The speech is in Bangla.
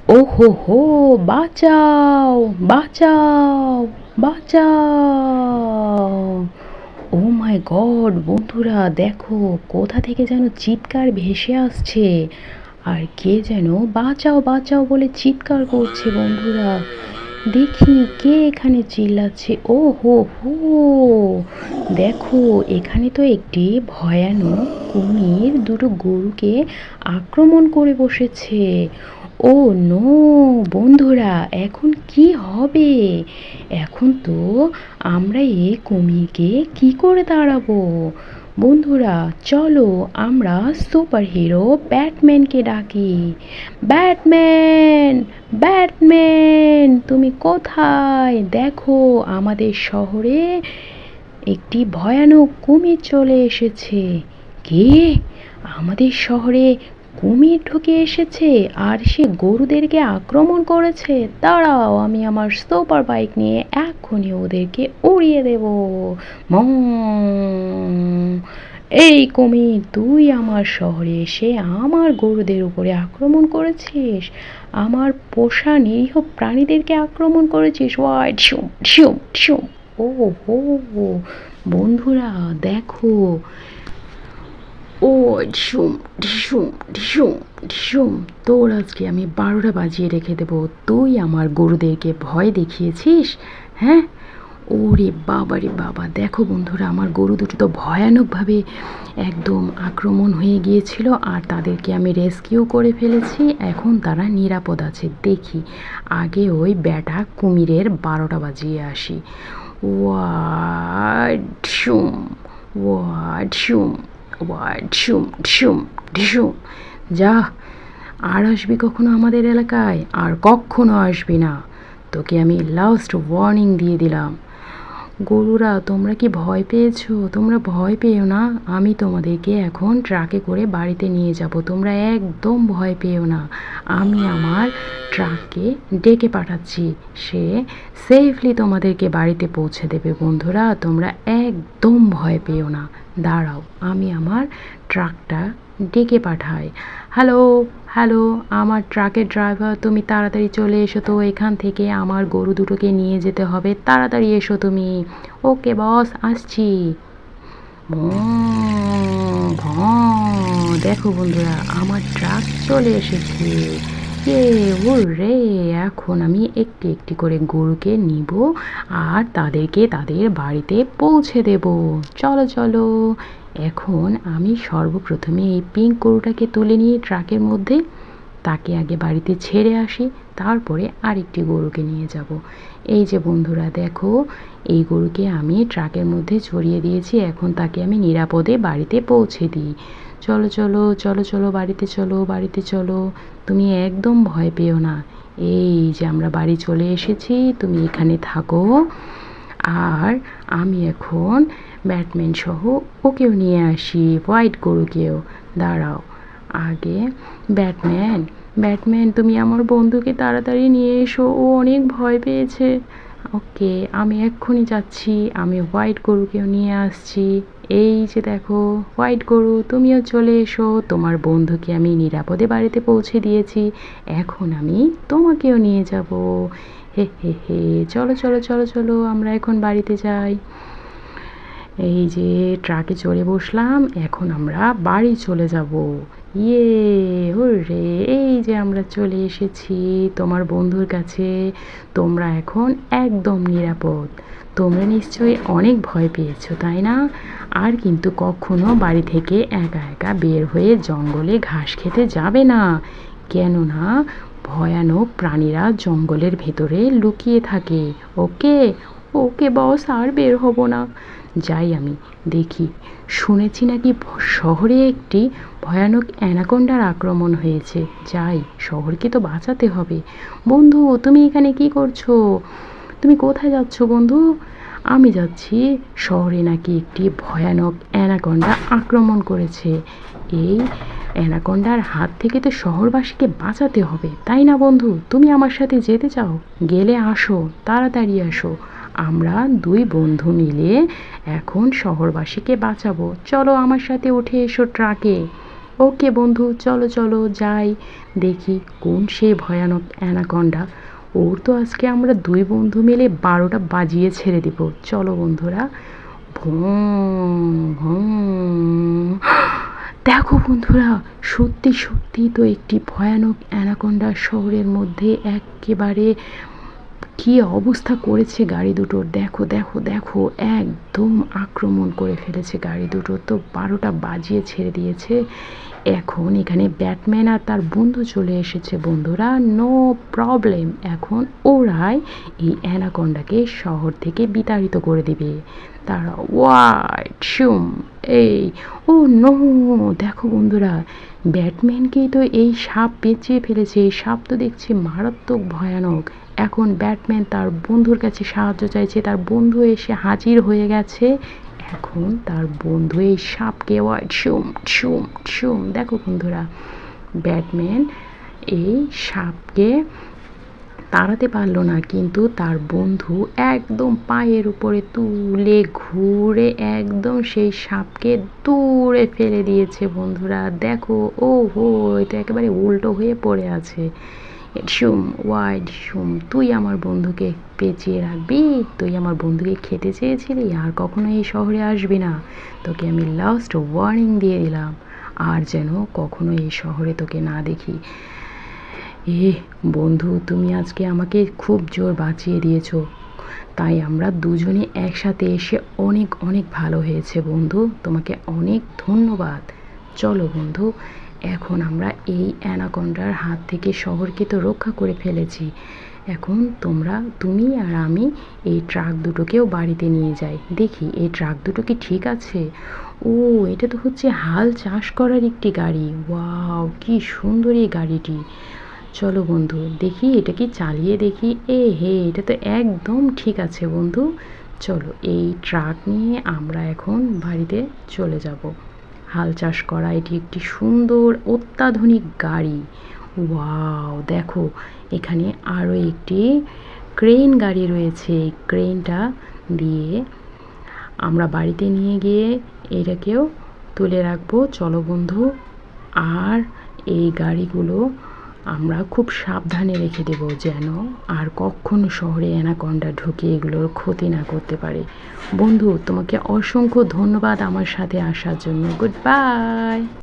ও হো হো, বাঁচাও, বাঁচাও, বাঁচাও! ও মাই গড বন্ধুরা, দেখো কোথা থেকে যেন চিৎকার ভেসে আসছে। আর কে যেন বাঁচাও বাঁচাও বলে চিৎকার করছে বন্ধুরা। দেখি কে এখানে চিল্লাচ্ছে। ও হো হো, দেখো এখানে তো একটি ভয়ানক কুমির দুটো গরুকে আক্রমণ করে বসেছে। ও নো বন্ধুরা, এখন কি হবে? এখন তো আমরা এই কুমিরকে কি করে তাড়াবো? বন্ধুরা চলো আমরা সুপার হিরো ব্যাটম্যানকে ডাকি। ব্যাটম্যান, ব্যাটম্যান তুমি কোথায়? দেখো আমাদের শহরে একটি ভয়ানক কুমির চলে এসেছে। কে? আমাদের শহরে কুমির ঢুকে এসেছে আর সে গরুদেরকে আক্রমণ করেছে। দাঁড়াও, আমি আমার সুপার বাইক নিয়ে এক্ষুনি ওদেরকে উড়িয়ে দেব। মং! এই কুমির, তুই আমার শহরে এসে আমার গরুদের উপরে আক্রমণ করেছিস, আমার পোষা নিরীহ প্রাণীদেরকে আক্রমণ করেছিস। ওয়াই ঢিসুম ঢিসুম ঢিসুম। ও হো, বন্ধুরা দেখো। ও ঢিসুম ঢিসুম ঢিসুম ঢিসুম, তোর আজকে আমি 12টা বাজিয়ে রেখে দেবো। তুই আমার গরুদেরকে ভয় দেখিয়েছিস, হ্যাঁ? ওরে বাবা রে বাবা, দেখো বন্ধুরা আমার গরু দুটো তো ভয়ানকভাবে একদম আক্রমণ হয়ে গিয়েছিল আর তাদেরকে আমি রেস্কিউ করে ফেলেছি। এখন তারা নিরাপদ আছে। দেখি আগে ওই ব্যাটা কুমিরের 12টা বাজিয়ে আসি। ওয়াডসুম, ওয়াডসুম, ওয়াডসুম ঢিসুম ঢিসুম। যা, আর আসবি কখনো আমাদের এলাকায়? আর কখনো আসবি না, তোকে আমি লাস্ট ওয়ার্নিং দিয়ে দিলাম। গরুরা তোমরা কি ভয় পেয়েছো? তোমরা ভয় পেও না, আমি তোমাদেরকে এখন ট্রাকে করে বাড়িতে নিয়ে যাব। তোমরা একদম ভয় পেও না, আমি আমার ট্রাককে ডেকে পাঠাচ্ছি, সে সেফলি তোমাদেরকে বাড়িতে পৌঁছে দেবে। বন্ধুরা তোমরা একদম ভয় পেও না, দাঁড়াও আমি আমার ট্রাকটা ডেকে পাঠাই। হ্যালো, হ্যালো আমার ট্রাকের ড্রাইভার, তুমি তাড়াতাড়ি চলে এসো তো, এখান থেকে আমার গরু দুটোকে নিয়ে যেতে হবে, তাড়াতাড়ি এসো তুমি। ওকে বস, আসছি। দেখো বন্ধুরা আমার ট্রাক চলে এসেছে। ওরে, এখন আমি একটি একটি করে গরুকে নিব আর তাদেরকে তাদের বাড়িতে পৌঁছে দেব। চলো চলো, এখন আমি সর্বপ্রথমে এই পিঙ্ক গরুটাকে তুলে নিয়ে ট্রাকের মধ্যে, তাকে আগে বাড়িতে ছেড়ে আসি, তারপরে আরেকটি গরুকে নিয়ে যাব। এই যে বন্ধুরা দেখো, এই গরুকে আমি ট্রাকের মধ্যে চড়িয়ে দিয়েছি, এখন তাকে আমি নিরাপদে বাড়িতে পৌঁছে দিই। চলো চলো চলো চলো, বাড়িতে চলো, বাড়িতে চলো, তুমি একদম ভয় পেও না। এই যে আমরা বাড়ি চলে এসেছি, তুমি এখানে থাকো। আর আমি এখন ব্যাটম্যান সহ ওকেও নিয়ে আসি, হোয়াইট গরুকেও। দাঁড়াও, আগে ব্যাটম্যান, ব্যাটম্যান তুমি আমার বন্ধুকে তাড়াতাড়ি নিয়ে এসো, ও অনেক ভয় পেয়েছে। ওকে, আমি এক্ষুনি যাচ্ছি, আমি হোয়াইট গরুকেও নিয়ে আসছি। এই যে দেখো হোয়াইট গরু, তুমিও চলে এসো, তোমার বন্ধুকে আমি নিরাপদে বাড়িতে পৌঁছে দিয়েছি, এখন আমি তোমাকেও নিয়ে যাব। হে হে হে, চলো চলো চলো চলো, আমরা এখন বাড়িতে যাই। এই যে ট্রাকে চড়ে বসলাম, এখন আমরা বাড়ি চলে যাব। ইয়ে, হুররে, এই যে আমরা চলে এসেছি তোমার বন্ধুর কাছে। তোমরা এখন একদম নিরাপদ। তোমরা নিশ্চয়ই অনেক ভয় পেয়েছো, তাই না? আর কিন্তু কখনো বাড়ি থেকে একা একা বের হয়ে জঙ্গলে ঘাস খেতে যাবে না, কেননা ভয়ানক প্রাণীরা জঙ্গলের ভেতরে লুকিয়ে থাকে। ওকে? ওকে বস, আর বের হব না। যাই আমি দেখি, শুনেছি নাকি শহরে একটি ভয়ানক অ্যানাকোন্ডার আক্রমণ হয়েছে। যাই, শহরকে তো বাঁচাতে হবে। বন্ধু তুমি এখানে কি করছো? তুমি কোথায় যাচ্ছ বন্ধু? আমি যাচ্ছি, শহরে নাকি একটি ভয়ানক অ্যানাকোন্ডা আক্রমণ করেছে। এই অ্যানাকোন্ডার হাত থেকে তো শহরবাসীকে বাঁচাতে হবে, তাই না বন্ধু? তুমি আমার সাথে যেতে চাও? গেলে আসো, তাড়াতাড়ি আসো, আমরা দুই বন্ধু মিলে এখন শহরবাসীকে বাঁচাবো। চলো আমার সাথে উঠে এসো ট্রাকে। ওকে বন্ধু, চলো চলো যাই, দেখি কোন সে ভয়ানক অ্যানাকন্ডা। ওর তো আজকে আমরা দুই বন্ধু মিলে 12টা বাজিয়ে ছেড়ে দিব। চলো বন্ধুরা। ভোঁ ভোঁ। দেখো বন্ধুরা, সত্যি সত্যি তো একটি ভয়ানক অ্যানাকন্ডা শহরের মধ্যে একেবারে কি অবস্থা করেছে গাড়ি দুটোর। দেখো দেখো দেখো, একদম আক্রমণ করে ফেলেছে গাড়ি দুটো, তো 12টা বাজিয়ে ছেড়ে দিয়েছে। এখন এখানে ব্যাটম্যান আর তার বন্ধু চলে এসেছে বন্ধুরা, নো প্রবলেম। এখন ওরাই এই অ্যানাকন্ডাকে শহর থেকে বিতাড়িত করে দিবে। তারা হোয়াইট শুম এই, ও নো, দেখো বন্ধুরা, ব্যাটম্যানকেই তো এই সাপ পেঁচিয়ে ফেলেছে। এই সাপ তো দেখছি মারাত্মক ভয়ানক। এখন ব্যাটম্যান তার বন্ধুর কাছে সাহায্য চাইছে, তার বন্ধু এসে হাজির হয়ে গেছে। এখন তার বন্ধু এই সাপকে হোয়াইট শুম শুম শুম, দেখো বন্ধুরা, ব্যাটম্যান এই সাপকে তাড়াতে পারলো না, কিন্তু তার বন্ধু একদম পায়ের উপরে তুলে ঘুরে একদম সেই সাপকে দূরে ফেলে দিয়েছে বন্ধুরা। দেখো, ও হো, এটা একেবারে উল্টো হয়ে পড়ে আছে। শুম হোয়াইট শুম, তুই আমার বন্ধুকে পেঁচিয়ে রাখবি? তুই আমার বন্ধুকে খেতে চেয়েছিলি, আর কখনো এই শহরে আসবি না। তোকে আমি লাস্ট ওয়ার্নিং দিয়ে দিলাম, আর যেন কখনো এই শহরে তোকে না দেখি। এ বন্ধু, তুমি আজকে আমাকে খুব জোর বাঁচিয়ে দিয়েছো, তাই আমরা দুজনে একসাথে এসে অনেক অনেক ভালো হয়েছে বন্ধু, তোমাকে অনেক ধন্যবাদ। চলো বন্ধু, এখন আমরা এই অ্যানাকন্ডার হাত থেকে শহরকে তো রক্ষা করে ফেলেছি। এখন তুমি আর আমি এই ট্রাক দুটোকেও বাড়িতে নিয়ে যাই, দেখি এই ট্রাক দুটো কি ঠিক আছে। ও, এটা তো হচ্ছে হাল চাষ করার একটি গাড়ি। ওয়াও, কি সুন্দর এই গাড়িটি। চলো বন্ধু, দেখি এটা কি চালিয়ে দেখি। হে, এটা তো একদম ঠিক আছে বন্ধু। চলো, এই ট্রাক নিয়ে আমরা এখন বাড়িতে চলে যাব। হাল চাষ করা এটি একটি সুন্দর অত্যাধুনিক গাড়ি। ওয়াও, দেখো এখানে আরও একটি ক্রেন গাড়ি রয়েছে। এই ক্রেনটা দিয়ে আমরা বাড়িতে নিয়ে গিয়ে এটাকেও তুলে রাখবো। চলো বন্ধু, আর এই গাড়িগুলো আমরা খুব সাবধানে রেখে দেব, যেন আর কখনো শহরে অ্যানাকন্ডা ঢুকে এগুলোর ক্ষতি না করতে পারে। বন্ধু, তোমাকে অসংখ্য ধন্যবাদ আমার সাথে আসার জন্য। Good bye.